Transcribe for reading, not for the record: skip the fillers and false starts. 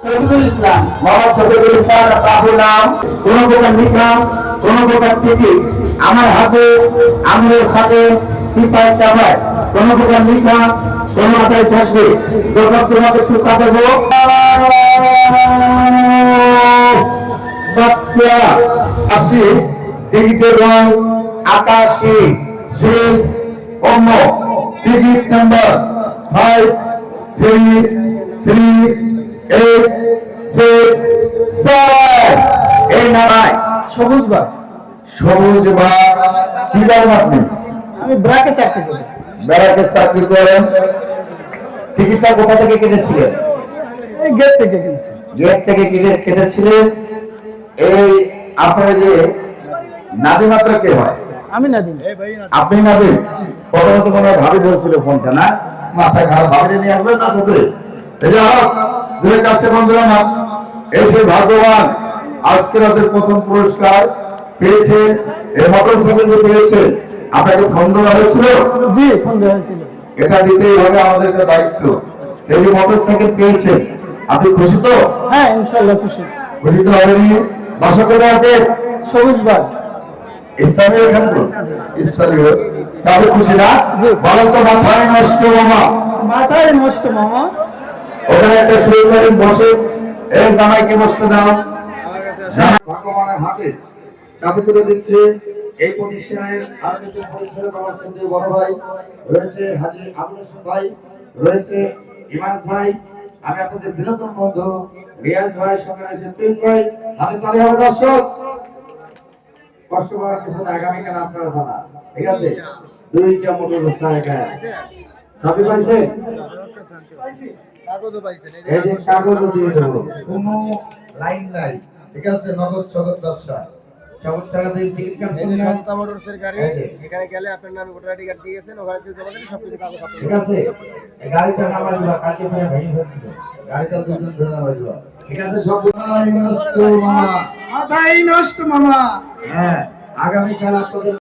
শফিকুল ইসলাম, মোহাম্মদ শফিকুল ইসলাম বাবুর নাম, কোন প্রকার লিখলাম, কোন প্রকার টিকিট আমার হাতে আঙুলের সাথে চিপায় চাপায় কোন প্রকার লিখা কোন মাথায় থাকবে যখন তোমাকে টুকা দেবো বাচ্চা আসি টিকিটের রং আকাশি শেষ অন্য টিকিট নাম্বার 53386 এই নামায় সবুজ বাগ। সবুজ বা কি করেন আপনি? আমি ব্র্যাকে চাকরি করি। ব্যারাকে চাকরি করেন। টিকিটটা কোথা থেকে কেটেছিলেন? এই গেট থেকে কিনছি। গেট থেকে কেটেছিলেন। এই আপনার যে নাদিম আপনার কে হয়? আমি নাদিম। আপনি নাদিম? প্রথমত মনে হয় ভাবি ধরছিল ফোনটা না? মাথায় খারাপ ভাবি নিয়ে আসবেন না সাথে? এই যে দূরের কাছে বন্ধুরা না এসে ভাগ্যবান আজকে রাতের প্রথম পুরস্কার পেয়েছে। এই মোটরসাইকেল যে পেয়েছে আপনাকে ফোন দেওয়া হয়েছিল? জি, ফোন দেওয়া হয়েছিল। এটা দিতেই হবে, আমাদের একটা দায়িত্ব। এই যে মোটরসাইকেল পেয়েছেন আপনি খুশি তো? হ্যাঁ, ইনশাআল্লাহ খুশি। খুশি তো হবেনি? বাসা করে আপনি সবুজ বাগ। স্থানীয় এখান তো স্থানীয় তবে খুশি না? বলেন তো মাথায় নষ্ট মামা। মাথায় নষ্ট মামা। ওখানে একটা সুন্দরী বসে এই জামাইকে বসতে দাও। ভগবানের হাতে চাবি তুলে দিচ্ছে এই প্রতিষ্ঠানের আয়োজিত পরিসরে বাবার সঙ্গে বড় ভাই রয়েছে, হাজী আব্দুল হোসেন ভাই রয়েছে, ইমাজ ভাই, আমি আপনাদের বিনোদন বন্ধু রিয়াজ ভাই, সঙ্গে রয়েছে তুইন ভাই। হাতে তালি হবে দর্শক। কষ্ট করার কিছু না, আগামীকাল আপনার ভাড়া, ঠিক আছে? দুইটা মোটর সাইকেল চাবি পাইছে? এই যে কাগজ দিয়ে দেবো, কোনো লাইন নাই, ঠিক আছে? নগদ সগদ ব্যবসা। কেমন টাকা দিয়ে টিকিট কাটছেন না? সন্তা মোটরসের গাড়ি, এখানে গেলে আপনার নামে ভোটার আইডি কার্ড দিয়ে গেছেন, ওখানে দিয়ে জমা দিলে সবকিছু কাগজ আপনার। ঠিক আছে? এই গাড়িটা নামাই দিবা, কালকে ফেরে ভেঙে ফেলছিল, গাড়িটা দুদিন ধরে নামাই দিবা, ঠিক আছে? সব মাথায় নষ্ট মামা। মাথায় নষ্ট মামা। হ্যাঁ, আগামীকাল আপনাদের